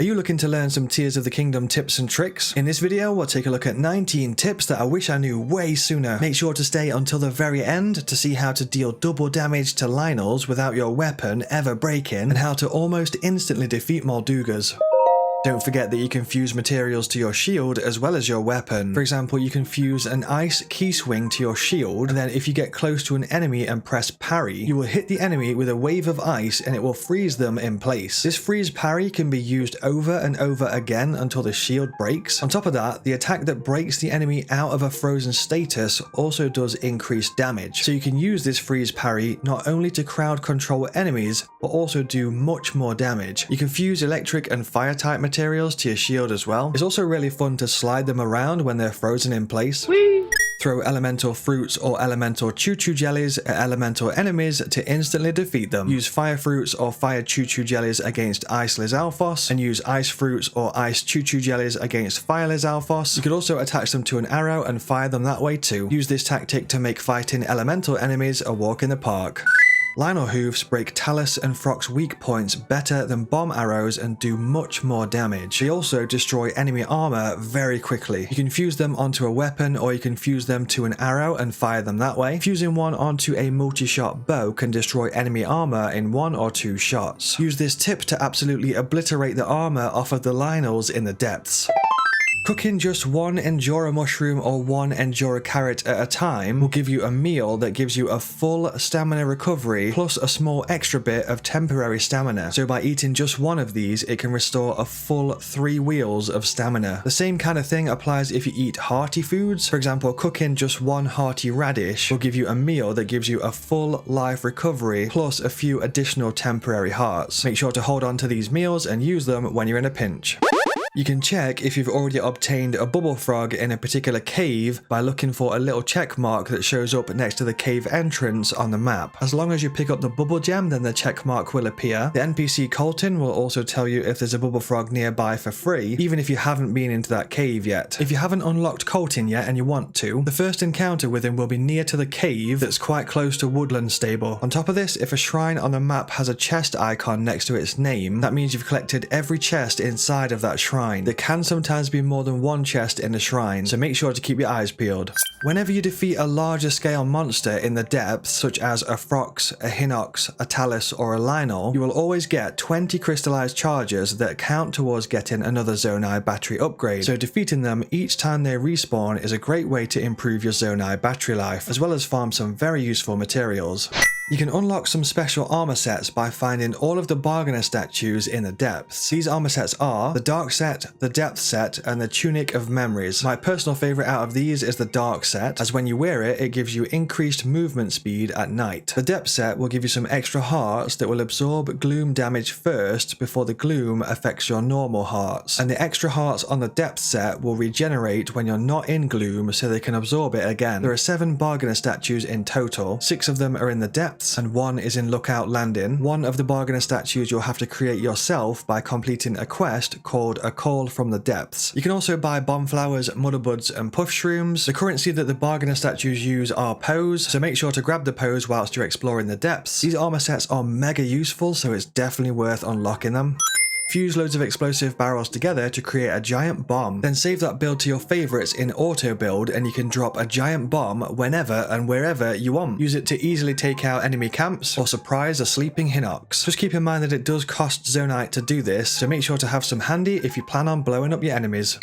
Are you looking to learn some Tears of the Kingdom tips and tricks? In this video, we'll take a look at 19 tips that I wish I knew way sooner. Make sure to stay until the very end to see how to deal double damage to Lynels without your weapon ever breaking, and how to almost instantly defeat Moldugas. Don't forget that you can fuse materials to your shield as well as your weapon. For example, you can fuse an ice key swing to your shield, and then if you get close to an enemy and press parry, you will hit the enemy with a wave of ice and it will freeze them in place. This freeze parry can be used over and over again until the shield breaks. On top of that, the attack that breaks the enemy out of a frozen status also does increased damage. So you can use this freeze parry not only to crowd control enemies, but also do much more damage. You can fuse electric and fire type materials to your shield as well. It's also really fun to slide them around when they're frozen in place. Whee! Throw elemental fruits or elemental choo-choo jellies at elemental enemies to instantly defeat them. Use fire fruits or fire choo-choo jellies against ice Lizalfos, and use ice fruits or ice choo-choo jellies against fire Lizalfos. You could also attach them to an arrow and fire them that way too. Use this tactic to make fighting elemental enemies a walk in the park. Lynel hoofs break Talus and Froc's weak points better than bomb arrows and do much more damage. They also destroy enemy armor very quickly. You can fuse them onto a weapon, or you can fuse them to an arrow and fire them that way. Fusing one onto a multi-shot bow can destroy enemy armor in 1 or 2 shots. Use this tip to absolutely obliterate the armor off of the Lynels in the depths. Cooking just one Endura mushroom or one Endura carrot at a time will give you a meal that gives you a full stamina recovery plus a small extra bit of temporary stamina. So by eating just one of these, it can restore a full 3 wheels of stamina. The same kind of thing applies if you eat hearty foods. For example, cooking just one hearty radish will give you a meal that gives you a full life recovery plus a few additional temporary hearts. Make sure to hold on to these meals and use them when you're in a pinch. You can check if you've already obtained a bubble frog in a particular cave by looking for a little check mark that shows up next to the cave entrance on the map. As long as you pick up the bubble gem, then the check mark will appear. The NPC Colton will also tell you if there's a bubble frog nearby for free, even if you haven't been into that cave yet. If you haven't unlocked Colton yet and you want to, the first encounter with him will be near to the cave that's quite close to Woodland Stable. On top of this, if a shrine on the map has a chest icon next to its name, that means you've collected every chest inside of that shrine. There can sometimes be more than one chest in a shrine, so make sure to keep your eyes peeled. Whenever you defeat a larger scale monster in the depths, such as a Frox, a Hinox, a Talus, or a Lynel, you will always get 20 crystallized charges that count towards getting another Zonai battery upgrade, so defeating them each time they respawn is a great way to improve your Zonai battery life, as well as farm some very useful materials. You can unlock some special armor sets by finding all of the bargainer statues in the depths. These armor sets are the Dark Set, the Depth Set, and the Tunic of Memories. My personal favorite out of these is the Dark Set, as when you wear it, it gives you increased movement speed at night. The Depth Set will give you some extra hearts that will absorb gloom damage first before the gloom affects your normal hearts. And the extra hearts on the Depth Set will regenerate when you're not in gloom, so they can absorb it again. There are 7 bargainer statues in total. 6 of them are in the depths, and 1 is in Lookout Landing. 1 of the bargainer statues you'll have to create yourself by completing a quest called A Call from the Depths. You can also buy bomb flowers, mudderbuds, and puff shrooms. The currency that the bargainer statues use are pose, so make sure to grab the pose whilst you're exploring the depths. These armor sets are mega useful, so it's definitely worth unlocking them. Fuse loads of explosive barrels together to create a giant bomb, then save that build to your favorites in auto build, and you can drop a giant bomb whenever and wherever you want. Use it to easily take out enemy camps or surprise a sleeping Hinox. Just keep in mind that it does cost Zonite to do this, so make sure to have some handy if you plan on blowing up your enemies.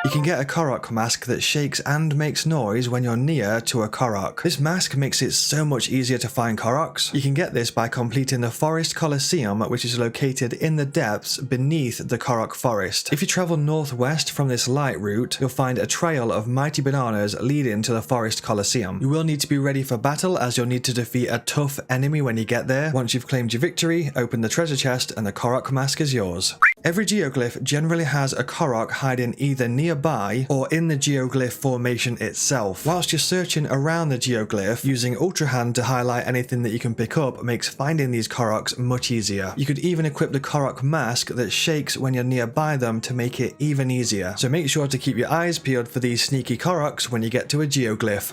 You can get a Korok mask that shakes and makes noise when you're near to a Korok. This mask makes it so much easier to find Koroks. You can get this by completing the Forest Coliseum, which is located in the depths beneath the Korok Forest. If you travel northwest from this light route, you'll find a trail of mighty bananas leading to the Forest Coliseum. You will need to be ready for battle, as you'll need to defeat a tough enemy when you get there. Once you've claimed your victory, open the treasure chest and the Korok mask is yours. Every geoglyph generally has a Korok hiding either nearby or in the geoglyph formation itself. Whilst you're searching around the geoglyph, using Ultra Hand to highlight anything that you can pick up makes finding these Koroks much easier. You could even equip the Korok mask that shakes when you're nearby them to make it even easier. So make sure to keep your eyes peeled for these sneaky Koroks when you get to a geoglyph.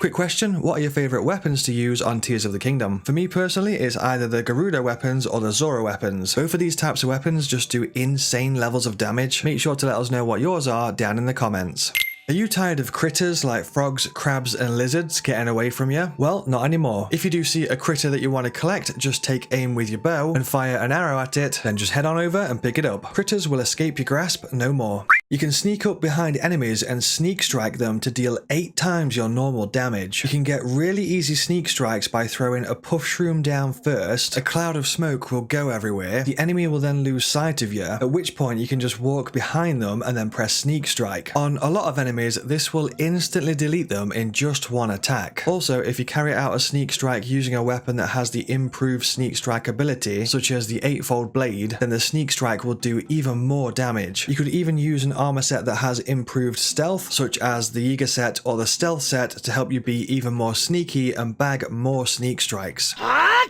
Quick question, what are your favourite weapons to use on Tears of the Kingdom? For me personally, it's either the Gerudo weapons or the Zora weapons. Both of these types of weapons just do insane levels of damage. Make sure to let us know what yours are down in the comments. Are you tired of critters like frogs, crabs and lizards getting away from you? Well, not anymore. If you do see a critter that you want to collect, just take aim with your bow and fire an arrow at it, then just head on over and pick it up. Critters will escape your grasp no more. You can sneak up behind enemies and sneak strike them to deal 8 times your normal damage. You can get really easy sneak strikes by throwing a puff shroom down first. A cloud of smoke will go everywhere. The enemy will then lose sight of you, at which point you can just walk behind them and then press sneak strike. On a lot of enemies, this will instantly delete them in just one attack. Also, if you carry out a sneak strike using a weapon that has the improved sneak strike ability, such as the 8-fold blade, then the sneak strike will do even more damage. You could even use an armor set that has improved stealth, such as the Yiga set or the stealth set, to help you be even more sneaky and bag more sneak strikes.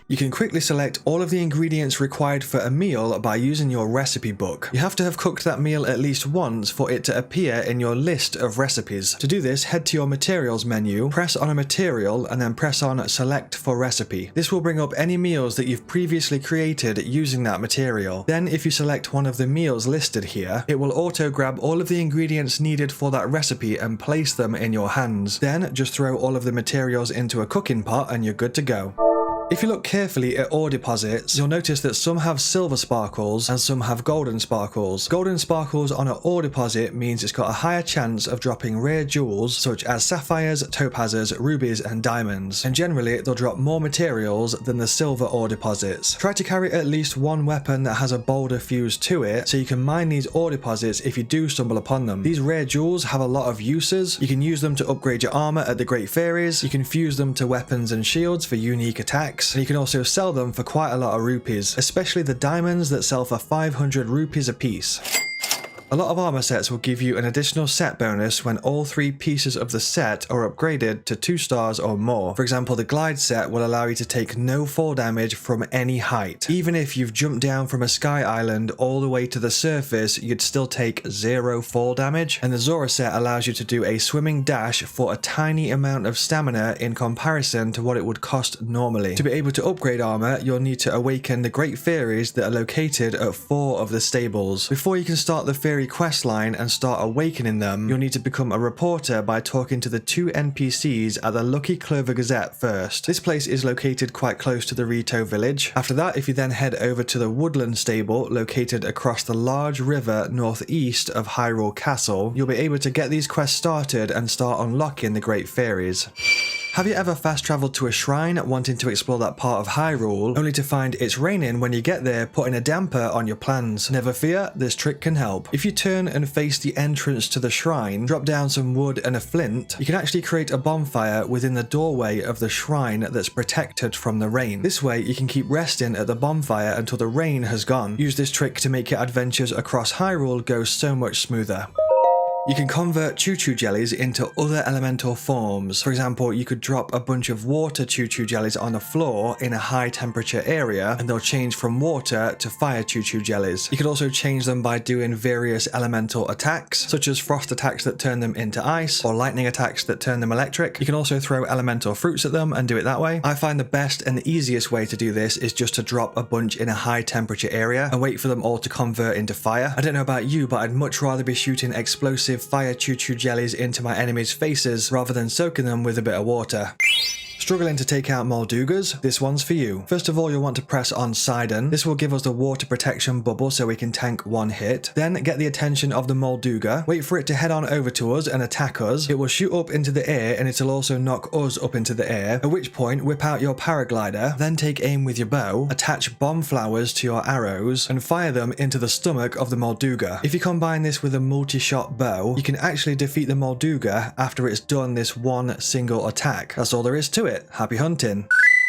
You can quickly select all of the ingredients required for a meal by using your recipe book. You have to have cooked that meal at least once for it to appear in your list of recipes. To do this, head to your materials menu, press on a material and then press on select for recipe. This will bring up any meals that you've previously created using that material. Then if you select one of the meals listed here, it will auto grab all of the ingredients needed for that recipe and place them in your hands. Then just throw all of the materials into a cooking pot and you're good to go. If you look carefully at ore deposits, you'll notice that some have silver sparkles and some have golden sparkles. Golden sparkles on an ore deposit means it's got a higher chance of dropping rare jewels such as sapphires, topazes, rubies and diamonds, and generally they'll drop more materials than the silver ore deposits. Try to carry at least one weapon that has a boulder fused to it so you can mine these ore deposits if you do stumble upon them. These rare jewels have a lot of uses. You can use them to upgrade your armor at the Great Fairies, you can fuse them to weapons and shields for unique attacks, and you can also sell them for quite a lot of rupees, especially the diamonds that sell for 500 rupees a piece. A lot of armor sets will give you an additional set bonus when all 3 pieces of the set are upgraded to 2 stars or more. For example, the glide set will allow you to take no fall damage from any height. Even if you've jumped down from a sky island all the way to the surface, you'd still take 0 fall damage. And the Zora set allows you to do a swimming dash for a tiny amount of stamina in comparison to what it would cost normally. To be able to upgrade armor, you'll need to awaken the Great Fairies that are located at 4 of the stables. Before you can start the fairy quest line and start awakening them, you'll need to become a reporter by talking to the 2 NPCs at the Lucky Clover Gazette first. This place is located quite close to the Rito village. After that, if you then head over to the Woodland stable located across the large river northeast of Hyrule Castle, you'll be able to get these quests started and start unlocking the Great Fairies. Have you ever fast travelled to a shrine wanting to explore that part of Hyrule, only to find it's raining when you get there, putting a damper on your plans? Never fear, this trick can help. If you turn and face the entrance to the shrine, drop down some wood and a flint, you can actually create a bonfire within the doorway of the shrine that's protected from the rain. This way you can keep resting at the bonfire until the rain has gone. Use this trick to make your adventures across Hyrule go so much smoother. You can convert choo-choo jellies into other elemental forms. For example, you could drop a bunch of water choo-choo jellies on the floor in a high temperature area and they'll change from water to fire choo-choo jellies. You could also change them by doing various elemental attacks, such as frost attacks that turn them into ice or lightning attacks that turn them electric. You can also throw elemental fruits at them and do it that way. I find the best and the easiest way to do this is just to drop a bunch in a high temperature area and wait for them all to convert into fire. I don't know about you, but I'd much rather be shooting explosive fire choo-choo jellies into my enemies' faces rather than soaking them with a bit of water. Struggling to take out Moldugas? This one's for you. First of all, you'll want to press on Sidon. This will give us the water protection bubble so we can tank 1 hit. Then get the attention of the Molduga. Wait for it to head on over to us and attack us. It will shoot up into the air and it'll also knock us up into the air, at which point whip out your paraglider, then take aim with your bow, attach bomb flowers to your arrows and fire them into the stomach of the Molduga. If you combine this with a multi-shot bow, you can actually defeat the Molduga after it's done this one single attack. That's all there is to it. Happy hunting.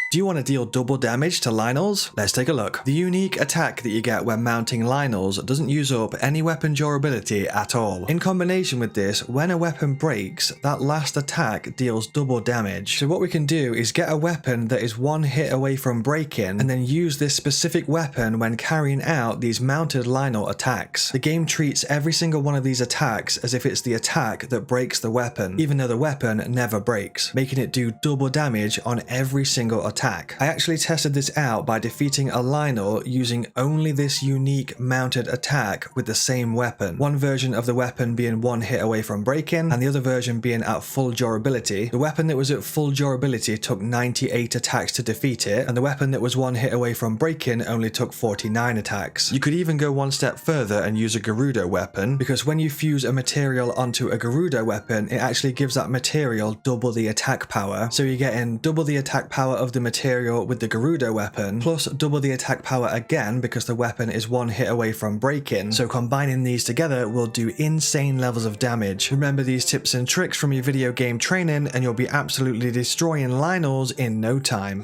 Do you want to deal double damage to Lynels? Let's take a look. The unique attack that you get when mounting Lynels doesn't use up any weapon durability at all. In combination with this, when a weapon breaks, that last attack deals double damage. So what we can do is get a weapon that is one hit away from breaking, and then use this specific weapon when carrying out these mounted Lynel attacks. The game treats every single one of these attacks as if it's the attack that breaks the weapon, even though the weapon never breaks, making it do double damage on every single attack. I actually tested this out by defeating a Lynel using only this unique mounted attack with the same weapon. One version of the weapon being one hit away from breaking, and the other version being at full durability. The weapon that was at full durability took 98 attacks to defeat it, and the weapon that was one hit away from breaking only took 49 attacks. You could even go one step further and use a Gerudo weapon, because when you fuse a material onto a Gerudo weapon, it actually gives that material double the attack power. So you're getting double the attack power of the material with the Gerudo weapon, plus double the attack power again because the weapon is one hit away from breaking. So combining these together will do insane levels of damage. Remember these tips and tricks from your video game training and you'll be absolutely destroying Lynels in no time.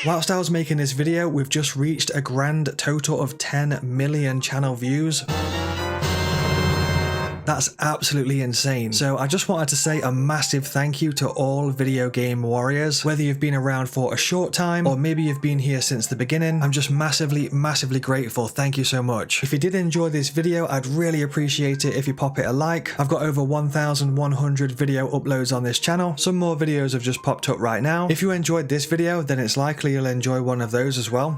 Whilst I was making this video, we've just reached a grand total of 10 million channel views. That's absolutely insane. So I just wanted to say a massive thank you to all video game warriors. Whether you've been around for a short time or maybe you've been here since the beginning, I'm just massively grateful. Thank you so much. If you did enjoy this video, I'd really appreciate it if you pop it a like. I've got over 1,100 video uploads on this channel. Some more videos have just popped up right now. If you enjoyed this video, then it's likely you'll enjoy one of those as well.